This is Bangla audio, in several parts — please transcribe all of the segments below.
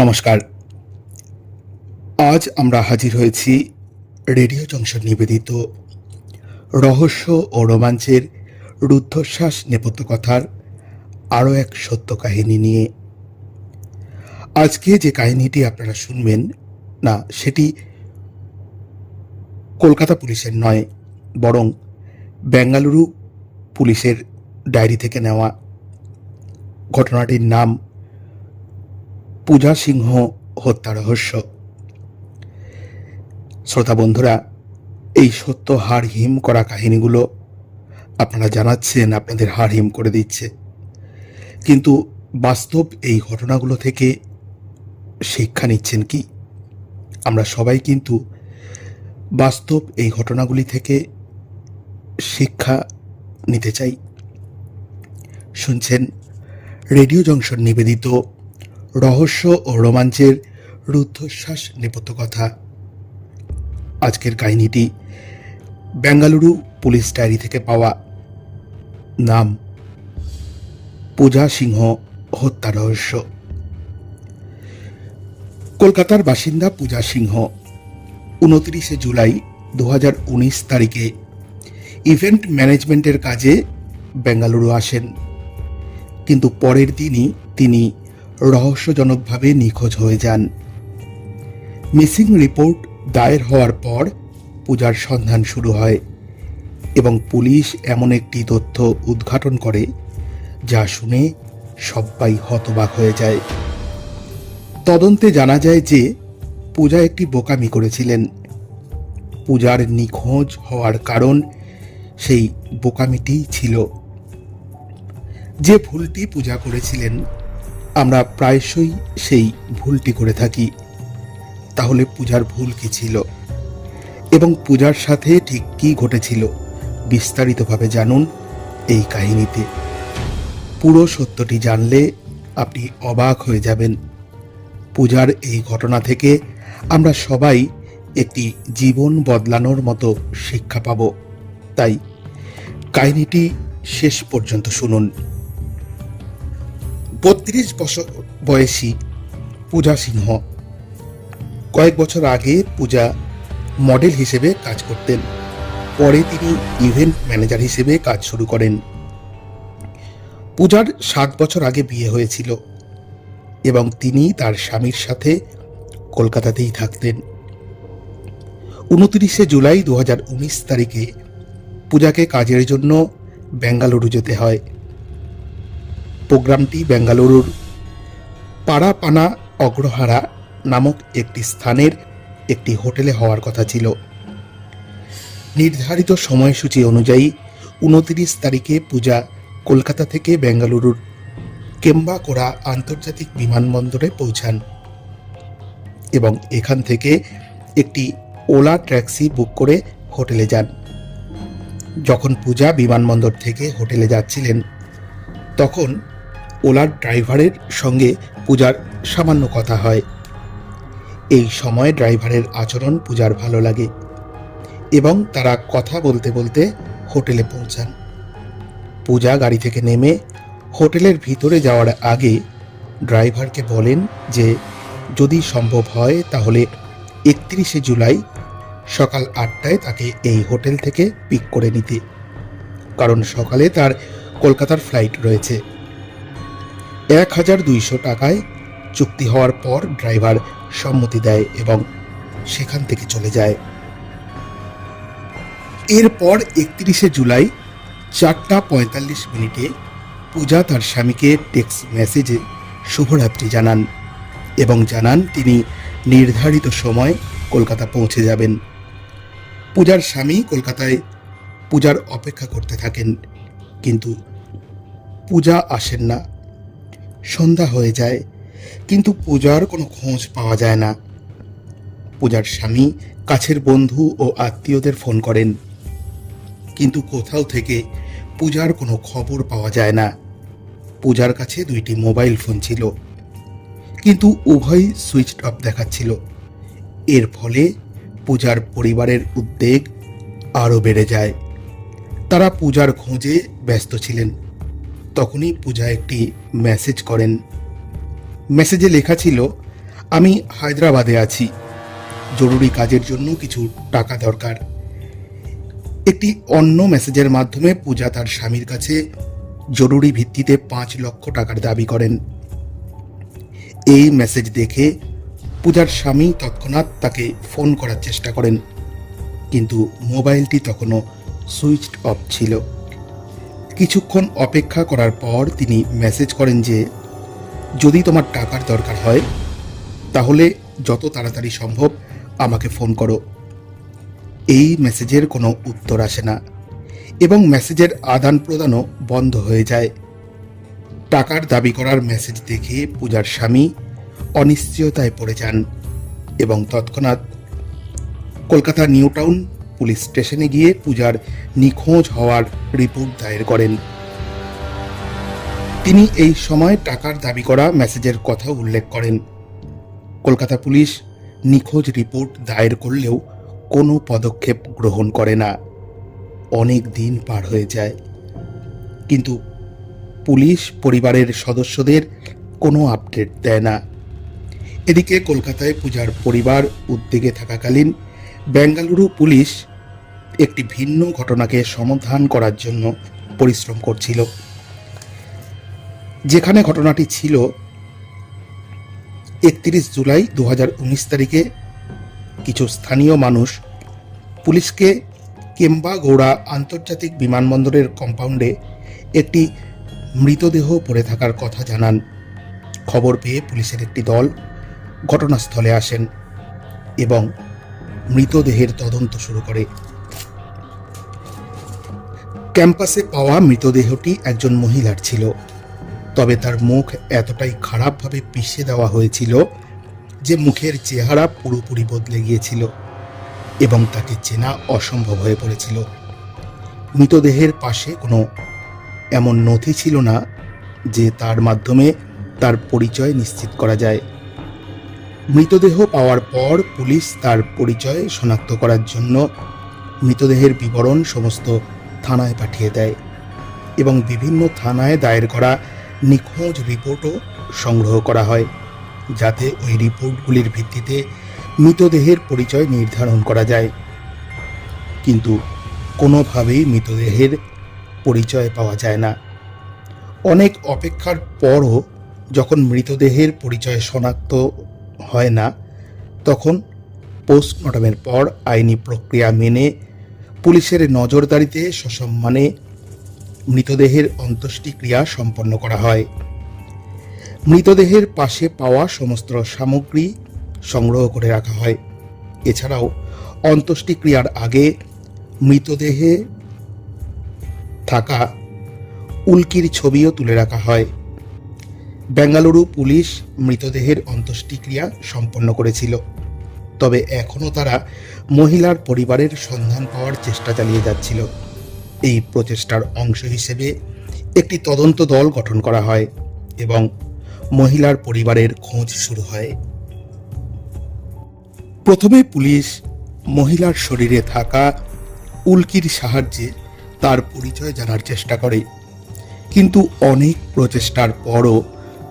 নমস্কার। আজ আমরা হাজির হয়েছি রেডিও জংশন নিবেদিত রহস্য ও রোমাঞ্চের রুদ্ধশ্বাস নেপথ্য কথার আরও এক সত্য কাহিনী নিয়ে। আজকে যে কাহিনীটি আপনারা শুনবেন না, সেটি কলকাতা পুলিশের নয়, বরং বেঙ্গালুরু পুলিশের ডায়েরি থেকে নেওয়া। ঘটনাটির নাম পূজা সিংহ হত্যা রহস্য। শ্রোতা বন্ধুরা, এই সত্য হাড় হিম করা কাহিনীগুলো আপনারা জানাচ্ছেন আপনাদের হাড় হিম করে দিচ্ছে, কিন্তু বাস্তব এই ঘটনাগুলো থেকে শিক্ষা নিচ্ছেন কি? আমরা সবাই কিন্তু বাস্তব এই ঘটনাগুলি থেকে শিক্ষা নিতে চাই। শুনছেন রেডিও জংশন নিবেদিত রহস্য ও রোমাঞ্চের রুদ্ধশ্বাস নেপথ্য কথা। আজকের কাহিনীটি বেঙ্গালুরু পুলিশ ডায়েরি থেকে পাওয়া। নাম পূজা সিংহ হত্যা রহস্য। কলকাতার বাসিন্দা পূজা সিংহ 29 জুলাই 2019 তারিখে ইভেন্ট ম্যানেজমেন্টের কাজে বেঙ্গালুরু আসেন, কিন্তু পরের দিনই তিনি রহস্যজনকভাবে নিখোঁজ হয়ে যান। মিসিং রিপোর্ট দায়ের হওয়ার পর পূজার সন্ধান শুরু হয় এবং পুলিশ এমন একটি তথ্য উদ্ঘাটন করে যা শুনে সবাই হতবাক হয়ে যায়। তদন্তে জানা যায় যে পূজা একটি বোকামি করেছিলেন। পূজার নিখোঁজ হওয়ার কারণ সেই বোকামিটিই ছিল। যে ভুলটি পূজা করেছিলেন, আমরা প্রায়শই সেই ভুলটি করে থাকি। তাহলে পূজার ভুল কি ছিল এবং পূজার সাথে ঠিক কী ঘটেছিল বিস্তারিতভাবে জানুন এই কাহিনীতে। পুরো সত্যটি জানলে আপনি অবাক হয়ে যাবেন। পূজার এই ঘটনা থেকে আমরা সবাই একটি জীবন বদলানোর মতো শিক্ষা পাব। তাই কাহিনীটি শেষ পর্যন্ত শুনুন। 32 বছর বয়সী পূজা সিংহ। কয়েক বছর আগে পূজা মডেল হিসেবে কাজ করতেন। পরে তিনি ইভেন্ট ম্যানেজার হিসেবে কাজ শুরু করেন। পূজার 7 বছর আগে বিয়ে হয়েছিল এবং তিনি তার স্বামীর সাথে কলকাতাতেই থাকতেন। 29 জুলাই 2019 তারিখে পূজাকে কাজের জন্য বেঙ্গালুরু যেতে হয়। প্রোগ্রামটি বেঙ্গালুরুর পাড়াপানা অগ্রহারা নামক একটি স্থানের একটি হোটেলে হওয়ার কথা ছিল। নির্ধারিত সময়সূচি অনুযায়ী 29 তারিখে পূজা কলকাতা থেকে বেঙ্গালুরুর কেম্বাকোড়া আন্তর্জাতিক বিমানবন্দরে পৌঁছান এবং এখান থেকে একটি ওলা ট্যাক্সি বুক করে হোটেলে যান। যখন পূজা বিমানবন্দর থেকে হোটেলে যাচ্ছিলেন, তখন ওলার ড্রাইভারের সঙ্গে পূজার সামান্য কথা হয়। এই সময় ড্রাইভারের আচরণ পূজার ভালো লাগে এবং তারা কথা বলতে বলতে হোটেলে পৌঁছান। পূজা গাড়ি থেকে নেমে হোটেলের ভিতরে যাওয়ার আগে ড্রাইভারকে বলেন যে যদি সম্ভব হয় তাহলে 31 জুলাই সকাল 8টায় তাকে এই হোটেল থেকে পিক করে নিতে, কারণ সকালে তার কলকাতার ফ্লাইট রয়েছে। 1200 টাকায় চুক্তি হওয়ার পর ড্রাইভার সম্মতি দেয় এবং সেখান থেকে চলে যায়। এরপর 31 জুলাই 4:45 পূজা তার স্বামীকে টেক্সট মেসেজে শুভরাত্রি জানান এবং জানান তিনি নির্ধারিত সময় কলকাতা পৌঁছে যাবেন। পূজার স্বামী কলকাতায় পূজার অপেক্ষা করতে থাকেন, কিন্তু পূজা আসেন না। সন্ধ্যা হয়ে যায়, কিন্তু পূজার কোনো খোঁজ পাওয়া যায় না। পূজার স্বামী কাছের বন্ধু ও আত্মীয়দের ফোন করেন, কিন্তু কোথাও থেকে পূজার কোনো খবর পাওয়া যায় না। পূজার কাছে 2টি মোবাইল ফোন ছিল, কিন্তু উভয়ই সুইচ অফ দেখাচ্ছিল। এর ফলে পূজার পরিবারের উদ্বেগ আরও বেড়ে যায়। তারা পূজার খোঁজে ব্যস্ত ছিলেন। তখনই পূজা একটি মেসেজ করেন। মেসেজে লেখা ছিল, আমি হায়দ্রাবাদে আছি, জরুরি কাজের জন্য কিছু টাকা দরকার। একটি অন্য মেসেজের মাধ্যমে পূজা তার স্বামীর কাছে জরুরি ভিত্তিতে 5 লক্ষ টাকার দাবি করেন। এই মেসেজ দেখে পূজার স্বামী তৎক্ষণাৎ তাকে ফোন করার চেষ্টা করেন, কিন্তু মোবাইলটি তখনও সুইচড অফ ছিল। কিছুক্ষণ অপেক্ষা করার পর তিনি মেসেজ করেন যে যদি তোমার টাকার দরকার হয় তাহলে যত তাড়াতাড়ি সম্ভব আমাকে ফোন করো। এই মেসেজের কোনো উত্তর আসে না এবং মেসেজের আদান প্রদানও বন্ধ হয়ে যায়। টাকার দাবি করার মেসেজ দেখে পূজার স্বামী অনিশ্চয়তায় পড়ে যান এবং তৎক্ষণাৎ কলকাতা নিউ টাউন পুলিশ স্টেশনে গিয়ে পূজার নিখোঁজ হওয়ার রিপোর্ট দায়ের করেন। তিনি এই সময় টাকার দাবি করা মেসেজের কথা উল্লেখ করেন। কলকাতা পুলিশ নিখোঁজ রিপোর্ট দায়ের করলেও কোনো পদক্ষেপ গ্রহণ করে না। অনেক দিন পার হয়ে যায়, কিন্তু পুলিশ পরিবারের সদস্যদের কোনো আপডেট দেয় না। এদিকে কলকাতায় পূজার পরিবার উদ্বেগে থাকাকালীন বেঙ্গালুরু পুলিশ একটি ভিন্ন ঘটনাকে সমাধান করার জন্য পরিশ্রম করছিল। যেখানে ঘটনাটি ছিল 31 জুলাই 2019 তারিখে কিছু স্থানীয় মানুষ পুলিশকে কেম্বাগৌড়া আন্তর্জাতিক বিমানবন্দরের কম্পাউন্ডে একটি মৃতদেহ পড়ে থাকার কথা জানান। খবর পেয়ে পুলিশের একটি দল ঘটনাস্থলে আসেন এবং মৃতদেহের তদন্ত শুরু করে। ক্যাম্পাসে পাওয়া মৃতদেহটি একজন মহিলার ছিল, তবে তার মুখ এতটাই খারাপভাবে পিষে দেওয়া হয়েছিল যে মুখের চেহারা পুরোপুরি বদলে গিয়েছিল এবং তাকে চেনা অসম্ভব হয়ে পড়েছিল। মৃতদেহের পাশে কোনো এমন নথি ছিল না যে তার মাধ্যমে তার পরিচয় নিশ্চিত করা যায়। মৃতদেহ পাওয়ার পর পুলিশ তার পরিচয় শনাক্ত করার জন্য মৃতদেহের বিবরণ সমস্ত থানায় পাঠিয়ে দেয় এবং বিভিন্ন থানায় দায়ের করা নিখোঁজ রিপোর্টও সংগ্রহ করা হয়, যাতে ওই রিপোর্টগুলির ভিত্তিতে মৃতদেহের পরিচয় নির্ধারণ করা যায়। কিন্তু কোনোভাবেই মৃতদেহের পরিচয় পাওয়া যায় না। অনেক অপেক্ষার পরও যখন মৃতদেহের পরিচয় শনাক্ত হয় না, তখন পোস্টমর্টমের পর আইনি প্রক্রিয়া মেনে পুলিশের নজরদারিতে সসম্মানে মৃতদেহের অন্ত্যেষ্টিক্রিয়া সম্পন্ন করা হয়। মৃতদেহের পাশে পাওয়া সমস্ত সামগ্রী সংগ্রহ করে রাখা হয়। এছাড়াও অন্ত্যেষ্টিক্রিয়ার আগে মৃতদেহে থাকা উল্কির ছবিও তুলে রাখা হয়। বেঙ্গালুরু পুলিশ মৃতদেহের অন্ত্যেষ্টিক্রিয়া সম্পন্ন করেছিল, তবে এখনও তারা মহিলার পরিবারের সন্ধান পাওয়ার চেষ্টা চালিয়ে যাচ্ছিল। এই প্রচেষ্টার অংশ হিসেবে একটি তদন্ত দল গঠন করা হয় এবং মহিলার পরিবারের খোঁজ শুরু হয়। প্রথমে পুলিশ মহিলার শরীরে থাকা উল্কির সাহায্যে তার পরিচয় জানার চেষ্টা করে, কিন্তু অনেক প্রচেষ্টার পরও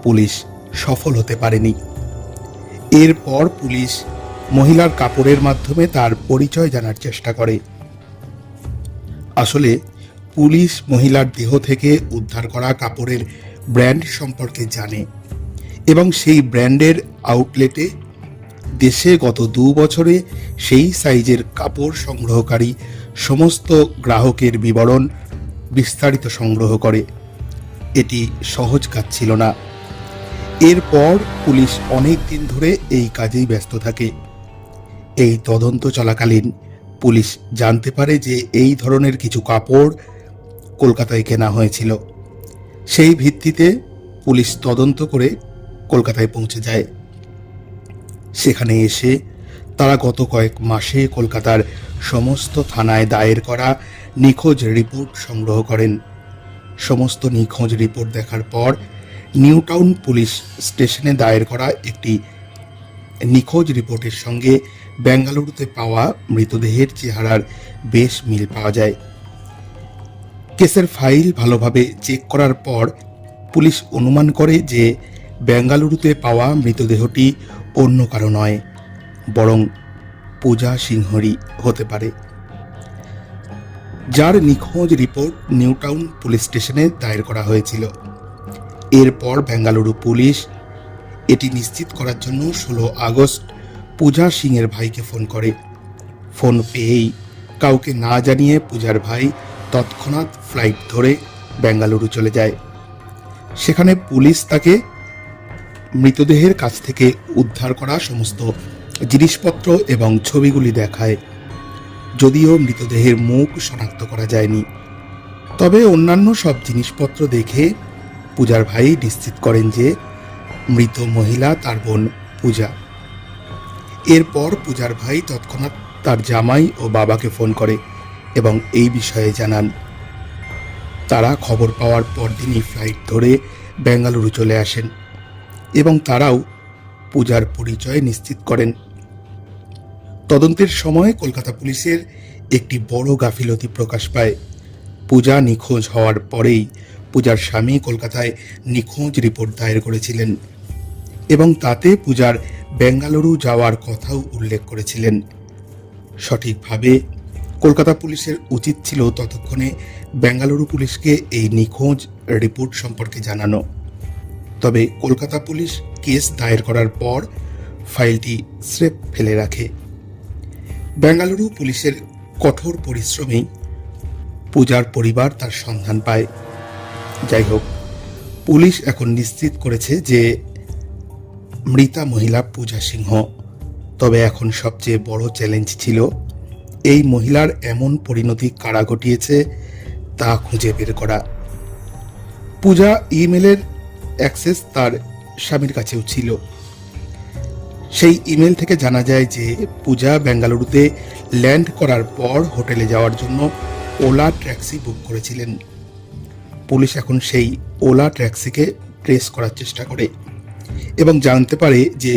পুলিশ সফল হতে পারেনি। এরপর পুলিশ মহিলার কাপড়ের মাধ্যমে তার পরিচয় জানার চেষ্টা করে। আসলে পুলিশ মহিলার দেহ থেকে উদ্ধার করা কাপড়ের ব্র্যান্ড সম্পর্কে জানে এবং সেই ব্র্যান্ডের আউটলেটে দেশে গত 2 বছরে সেই সাইজের কাপড় সংগ্রহকারী সমস্ত গ্রাহকের বিবরণ বিস্তারিত সংগ্রহ করে। এটি সহজ কাজ ছিল না। এরপর পুলিশ অনেক দিন ধরে এই কাজেই ব্যস্ত থাকে। এই তদন্ত চলাকালীন পুলিশ জানতে পারে যে এই ধরনের কিছু কাপড় কলকাতায় কেনা হয়েছিল। সেই ভিত্তিতে পুলিশ তদন্ত করে কলকাতায় পৌঁছে যায়। সেখানে এসে তারা গত কয়েক মাসে কলকাতার সমস্ত থানায় দায়ের করা নিখোঁজ রিপোর্ট সংগ্রহ করেন। সমস্ত নিখোঁজ রিপোর্ট দেখার পর নিউ টাউন পুলিশ স্টেশনে দায়ের করা একটি নিখোঁজ রিপোর্টের সঙ্গে বেঙ্গালুরুতে পাওয়া মৃতদেহের চেহারার বেশ মিল পাওয়া যায়। কেসের ফাইল ভালোভাবে চেক করার পর পুলিশ অনুমান করে যে বেঙ্গালুরুতে পাওয়া মৃতদেহটি অন্য কারো নয়, বরং পূজা সিংহরই হতে পারে, যার নিখোঁজ রিপোর্ট নিউ টাউন পুলিশ স্টেশনে দায়ের করা হয়েছিল। এরপর বেঙ্গালুরু পুলিশ এটি নিশ্চিত করার জন্য 16 আগস্ট পূজা সিংয়ের ভাইকে ফোন করে। ফোন পেয়েই কাউকে না জানিয়ে পূজার ভাই তৎক্ষণাৎ ফ্লাইট ধরে বেঙ্গালুরু চলে যায়। সেখানে পুলিশ তাকে মৃতদেহের কাছ থেকে উদ্ধার করা সমস্ত জিনিসপত্র এবং ছবিগুলি দেখায়। যদিও মৃতদেহের মুখ শনাক্ত করা যায়নি, তবে অন্যান্য সব জিনিসপত্র দেখে পূজার ভাই নিশ্চিত করেন যে মৃত মহিলা তার বোন পূজা। এরপর পূজার ভাই তৎক্ষণাৎ তার জামাই ও বাবাকে ফোন করে এবং এই বিষয়ে জানান। তারা খবর পাওয়ার পরদিনই ফ্লাইট ধরে বেঙ্গালুরু চলে আসেন এবং তারাও পূজার পরিচয় নিশ্চিত করেন। তদন্তের সময় কলকাতা পুলিশের একটি বড় গাফিলতি প্রকাশ পায়। পূজা নিখোঁজ হওয়ার পরেই পূজার স্বামী কলকাতায় নিখোঁজ রিপোর্ট দায়ের করেছিলেন এবং তাতে পূজার বেঙ্গালুরু যাওয়ার কথাও উল্লেখ করেছিলেন। সঠিকভাবে কলকাতা পুলিশের উচিত ছিল ততক্ষণে বেঙ্গালুরু পুলিশকে এই নিখোঁজ রিপোর্ট সম্পর্কে জানানো। তবে কলকাতা পুলিশ কেস দায়ের করার পর ফাইলটি স্রেফ ফেলে রাখে। বেঙ্গালুরু পুলিশের কঠোর পরিশ্রমেই পূজার পরিবার তার সন্ধান পায়। যাই হোক, পুলিশ এখন নিশ্চিত করেছে যে মৃতা মহিলা পূজা সিংহ। তবে এখন সবচেয়ে বড় চ্যালেঞ্জ ছিল এই মহিলার এমন পরিণতি কারা ঘটিয়েছে তা খুঁজে বের করা। পূজা ইমেলের অ্যাক্সেস তার স্বামীর কাছেও ছিল। সেই ইমেল থেকে জানা যায় যে পূজা বেঙ্গালুরুতে ল্যান্ড করার পর হোটেলে যাওয়ার জন্য ওলা ট্যাক্সি বুক করেছিলেন। পুলিশ এখন সেই ওলা ট্যাক্সিকে ট্রেস করার চেষ্টা করে এবং জানতে পারে যে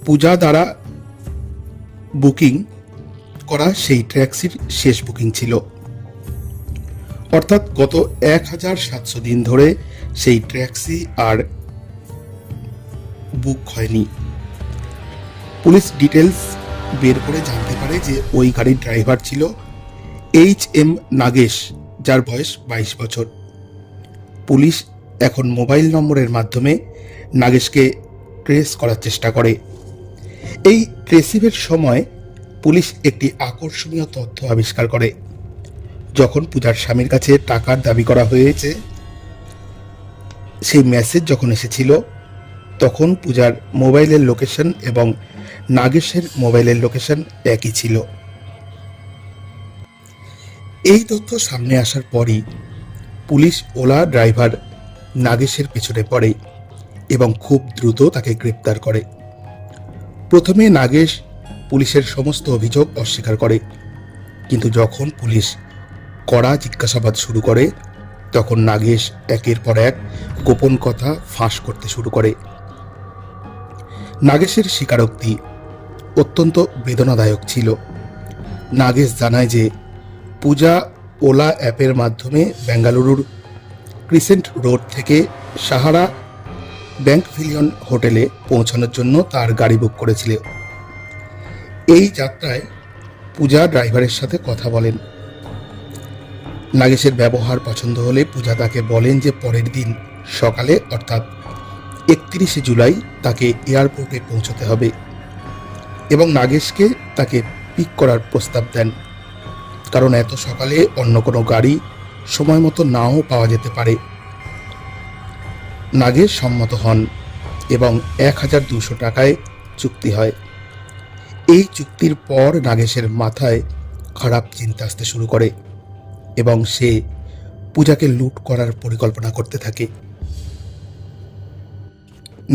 পূজা দ্বারা বুকিং করা সেই ট্যাক্সির শেষ বুকিং ছিল, অর্থাৎ গত 1700 দিন ধরে সেই ট্যাক্সি আর বুক হয়নি। পুলিশ ডিটেলস বের করে জানতে পারে যে ওই গাড়ির ড্রাইভার ছিল HM নাগেশ, যার বয়স 22 বছর। পুলিশ এখন মোবাইল নম্বরের মাধ্যমে নাগেশকে ট্রেস করার চেষ্টা করে। এই ট্রেসিংয়ের সময় পুলিশ একটি আকর্ষণীয় তথ্য আবিষ্কার করে। যখন পূজার স্বামীর কাছে টাকার দাবি করা হয়েছে, সেই মেসেজ যখন এসেছিল তখন পূজার মোবাইলের লোকেশন এবং নাগেশের মোবাইলের লোকেশন একই ছিল। এই তথ্য সামনে আসার পরই পুলিশ ওলা ড্রাইভার নাগেশের পেছনে পড়ে এবং খুব দ্রুত তাকে গ্রেপ্তার করে। প্রথমে নাগেশ পুলিশের সমস্ত অভিযোগ অস্বীকার করে, কিন্তু যখন পুলিশ কড়া জিজ্ঞাসাবাদ শুরু করে তখন নাগেশ একের পর এক গোপন কথা ফাঁস করতে শুরু করে। নাগেশের স্বীকারোক্তি অত্যন্ত বেদনাদায়ক ছিল। নাগেশ জানায় যে পূজা ওলা অ্যাপের মাধ্যমে বেঙ্গালুরুর ক্রিসেন্ট রোড থেকে সাহারা ব্যাংক ভিলিয়ন হোটেলে পৌঁছানোর জন্য তার গাড়ি বুক করেছিল। এই যাত্রায় পূজা ড্রাইভারের সাথে কথা বলেন। নাগেশের ব্যবহার পছন্দ হলে পূজা তাকে বলেন যে পরের দিন সকালে অর্থাৎ 31শে জুলাই তাকে এয়ারপোর্টে পৌঁছতে হবে এবং নাগেশকে তাকে পিক করার প্রস্তাব দেন, কারণ এত সকালে অন্য কোনো গাড়ি সময় মতো নাও পাওয়া যেতে পারে। নাগেশ সম্মত হন এবং 1200 টাকায় চুক্তি হয়। এই চুক্তির পর নাগেশের মাথায় খারাপ চিন্তা আসতে শুরু করে এবং সে পূজাকে লুট করার পরিকল্পনা করতে থাকে।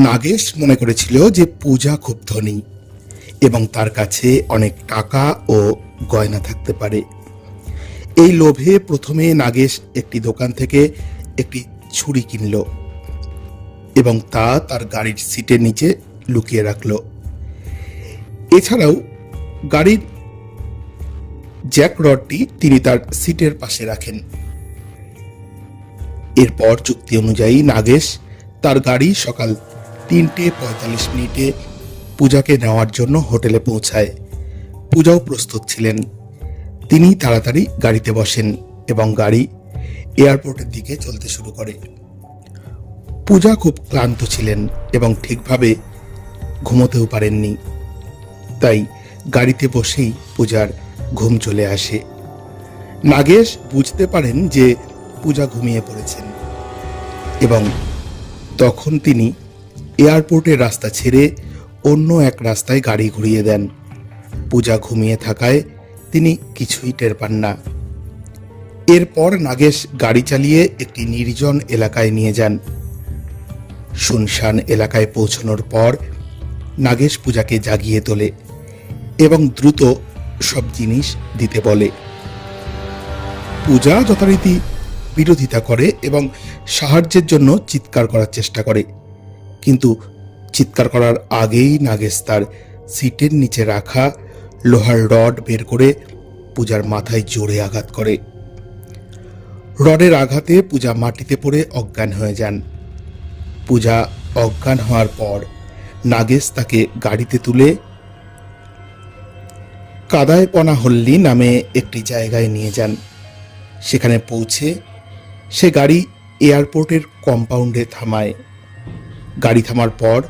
নাগেশ মনে করেছিল যে পূজা খুব ধনী এবং তার কাছে অনেক টাকা ও গয়না থাকতে পারে। এই লোভে প্রথমে নাগেশ একটি দোকান থেকে একটি ছুরি কিনল এবং তা তার গাড়ির সিটের নিচে লুকিয়ে রাখল। এছাড়াও গাড়ির জ্যাক রডটি তিনি তার সিটের পাশে রাখেন। এরপর চুক্তি অনুযায়ী নাগেশ তার গাড়ি সকাল 3:45 পূজাকে নেওয়ার জন্য হোটেলে পৌঁছায়। পূজাও প্রস্তুত ছিলেন। তিনি তাড়াতাড়ি গাড়িতে বসেন এবং গাড়ি এয়ারপোর্টের দিকে চলতে শুরু করে। পূজা খুব ক্লান্ত ছিলেন এবং ঠিকভাবে ঘুমোতেও পারেননি, তাই গাড়িতে বসেই পূজার ঘুম চলে আসে। নাগেশ বুঝতে পারেন যে পূজা ঘুমিয়ে পড়েছেন এবং তখন তিনি এয়ারপোর্টের রাস্তা ছেড়ে অন্য এক রাস্তায় গাড়ি ঘুরিয়ে দেন। পূজা ঘুমিয়ে থাকায় তিনি কিছুই টের পান না। এরপর নাগেশ গাড়ি চালিয়ে একটি নির্জন এলাকায় নিয়ে যান। শুনশান এলাকায় পৌঁছানোর পর নাগেশ পূজাকে জাগিয়ে তোলে এবং দ্রুত সব জিনিস দিতে বলে। পূজা যথারীতি বিরোধিতা করে এবং সাহায্যের জন্য চিৎকার করার চেষ্টা করে, কিন্তু চিৎকার করার আগেই নাগেশ তার সিটের নিচে রাখা লোহার রড বের করে পূজার মাথায় জোরে আঘাত করে। রডের আঘাতে পূজা মাটিতে পড়ে অজ্ঞান হয়ে যান। পূজা অজ্ঞান হওয়ার পর নাগেশ তাকে গাড়িতে তুলে কাদায়পনাহল্লি নামে একটি জায়গায় নিয়ে যান। সেখানে পৌঁছে সে গাড়ি এয়ারপোর্টের কম্পাউন্ডে থামায়। গাড়ি থামার পর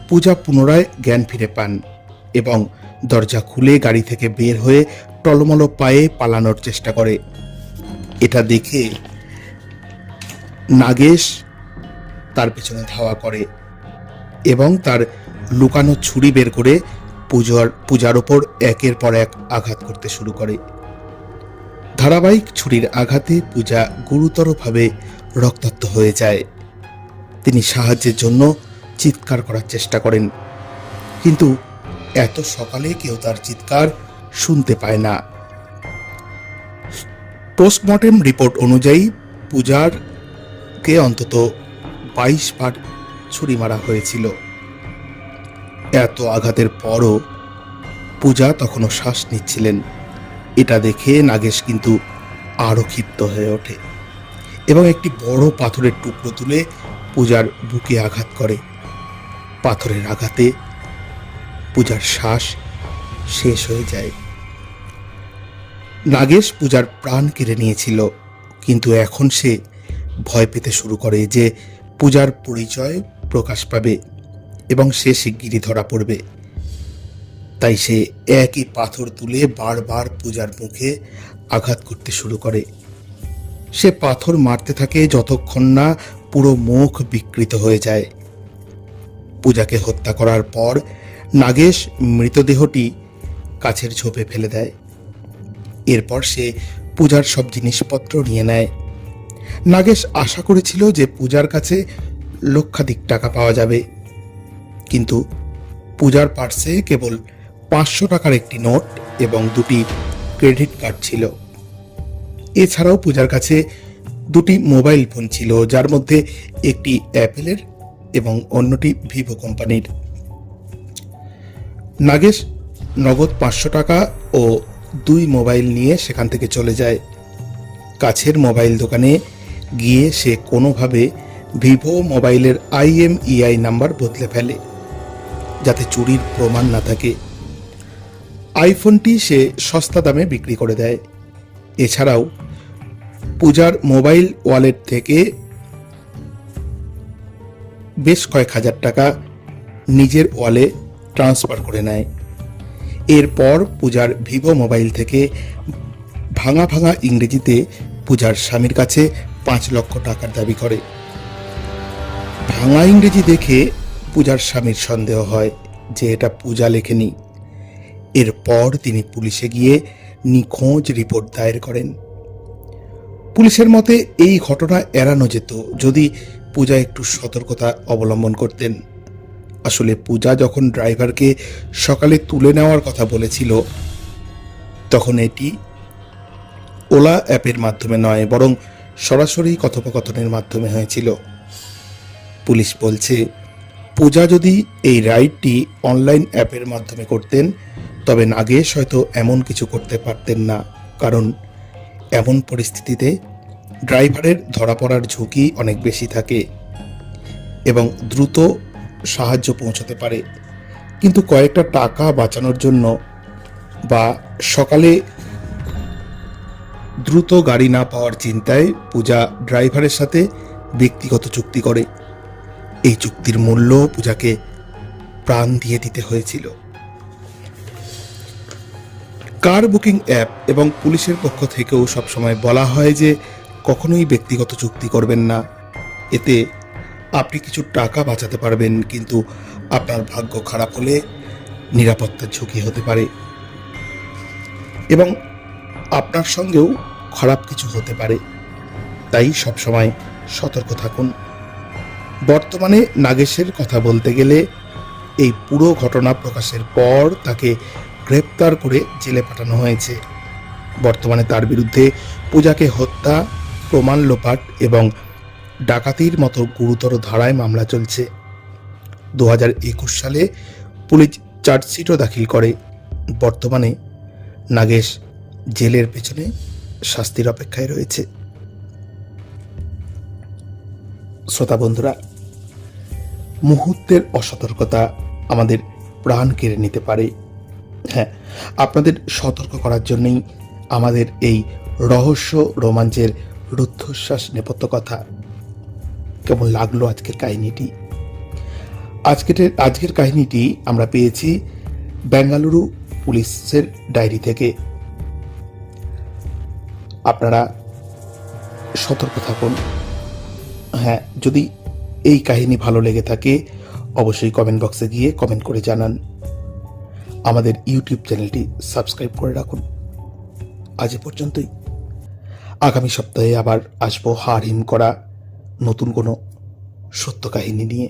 পূজা পুনরায় জ্ঞান ফিরে পান এবং দরজা খুলে গাড়ি থেকে বের হয়ে টলমলো পায়ে পালানোর চেষ্টা করে। এটা দেখে নাগেশ তার পেছনে ধাওয়া করে এবং তার লুকানো ছুরি বের করে পূজার ওপর একের পর এক আঘাত করতে শুরু করে। ধারাবাহিক ছুরির আঘাতে পূজা গুরুতরভাবে রক্তাক্ত হয়ে যায়। তিনি সাহায্যের জন্য চিৎকার করার চেষ্টা করেন, কিন্তু এত সকালে কেউ তার চিৎকার শুনতে পায় না। পোস্টমর্টেম রিপোর্ট অনুযায়ী পূজারকে অন্তত 22 বার ছুরি মারা হয়েছিল। এত আঘাতের পরও পূজা তখনও শ্বাস নিচ্ছিলেন। এটা দেখে নাগেশ কিন্তু আরো ক্ষিপ্ত হয়ে ওঠে এবং একটি বড় পাথরের টুকরো তুলে পূজার বুকে আঘাত করে। পাথরের আঘাতে পূজার শ্বাস শেষ হয়ে যায়। নাগেশ পূজার প্রাণ কেড়ে নিয়েছিল, কিন্তু এখন সে ভয় পেতে শুরু করে যে পূজার পরিচয় প্রকাশ পাবে এবং সে শিগগিরই ধরা পড়বে। তাই সে একই পাথর তুলে বারবার পূজার মুখে আঘাত করতে শুরু করে। সে পাথর মারতে থাকে যতক্ষণ না পুরো মুখ বিকৃত হয়ে যায়। পূজাকে হত্যা করার পর নাগেশ মৃতদেহটি কাছের ঝোপে ফেলে দেয়। এরপর সে পূজার সব জিনিসপত্র নিয়ে নেয়। নাগেশ আশা করেছিল যে পূজার কাছে লক্ষাধিক টাকা পাওয়া যাবে, কিন্তু পূজার পার্সে কেবল 500 টাকার একটি নোট এবং 2টি ক্রেডিট কার্ড ছিল। এছাড়াও পূজার কাছে 2টি মোবাইল ফোন ছিল, যার মধ্যে একটি অ্যাপেলের এবং অন্যটি ভিভো কোম্পানির। নাগেশ নগদ 500 টাকা ও 2 মোবাইল নিয়ে সেখান থেকে চলে যায়। কাছের মোবাইল দোকানে গিয়ে সে কোনোভাবে ভিভো মোবাইলের IMEI নাম্বার বদলে ফেলে, যাতে চুরির প্রমাণ না থাকে। আইফোনটি সে সস্তা দামে বিক্রি করে দেয়। এছাড়াও পূজার মোবাইল ওয়ালেট থেকে বেশ কয়েক হাজার টাকা নিজের ওয়ালে ট্রান্সফার করে নেয়। এরপর পূজার ভিভো মোবাইল থেকে ভাঙা ভাঙা ইংরেজিতে পূজার স্বামীর কাছে 5 লক্ষ টাকার দাবি করে। ভাঙা ইংরেজি দেখে পূজার স্বামীর সন্দেহ হয় যে এটা পূজা লেখেনি। এরপর তিনি পুলিশে গিয়ে নিখোঁজ রিপোর্ট দায়ের করেন। পুলিশের মতে এই ঘটনা এড়ানো যেত যদি পূজা একটু সতর্কতা অবলম্বন করতেন। আসলে পূজা যখন ড্রাইভারকে সকালে তুলে নেওয়ার কথা বলেছিল, তখন এটি ওলা অ্যাপের মাধ্যমে নয়, বরং সরাসরি কথোপকথনের মাধ্যমে হয়েছিল। পুলিশ বলছে, পূজা যদি এই রাইডটি অনলাইন অ্যাপের মাধ্যমে করতেন, তবে নাগেশ হয়তো এমন কিছু করতে পারতেন না, কারণ এমন পরিস্থিতিতে ড্রাইভারের ধরা পড়ার ঝুঁকি অনেক বেশি থাকে এবং দ্রুত সাহায্য পৌঁছতে পারে, কিন্তু কয়েকটা টাকা বাঁচানোর জন্য বা সকালে দ্রুত গাড়ি না পাওয়ার চিন্তায় পূজা ড্রাইভারের সাথে ব্যক্তিগত চুক্তি করে। এই চুক্তির মূল্য পূজাকে প্রাণ দিয়ে দিতে হয়েছিল। কার বুকিং অ্যাপ এবং পুলিশের পক্ষ থেকেও সবসময় বলা হয় যে কখনোই ব্যক্তিগত চুক্তি করবেন না। এতে আপনি কিছু টাকা বাঁচাতে পারবেন, কিন্তু আপনার ভাগ্য খারাপ হলে নিরাপত্তার ঝুঁকি হতে পারে এবং আপনার সঙ্গেও খারাপ কিছু হতে পারে। তাই সবসময় সতর্ক থাকুন। বর্তমানে নাগেশের কথা বলতে গেলে এই পুরো ঘটনা প্রকাশের পর তাকে গ্রেপ্তার করে জেলে পাঠানো হয়েছে। বর্তমানে তার বিরুদ্ধে পূজাকে হত্যা, প্রমাণ লোপাট এবং ডাকাতির মতো গুরুতর ধারায় মামলা চলছে। 2021 সালে পুলিশ চার্জশিটও দাখিল করে। বর্তমানে নাগেশ জেলের পেছনে শাস্তির অপেক্ষায় রয়েছে। শ্রোতা বন্ধুরা, মুহূর্তের অসতর্কতা আমাদের প্রাণ কেড়ে নিতে পারে। হ্যাঁ, আপনাদের সতর্ক করার জন্যই আমাদের এই রহস্য রোমাঞ্চের রুদ্ধশ্বাস নেপথ্য কথা। কেমন লাগলো আজকের কাহিনীটি? আজকের কাহিনীটি আমরা পেয়েছি বেঙ্গালুরু পুলিশের ডায়েরি থেকে। আপনারা সতর্ক থাকুন। হ্যাঁ, যদি এই কাহিনী ভালো লেগে থাকে অবশ্যই কমেন্ট বক্সে গিয়ে কমেন্ট করে জানান। আমাদের ইউটিউব চ্যানেলটি সাবস্ক্রাইব করে রাখুন। আজ এ পর্যন্তই। আগামী সপ্তাহে আবার আসবো হাড় হিম করা নতুন কোনো সত্য কাহিনী নিয়ে।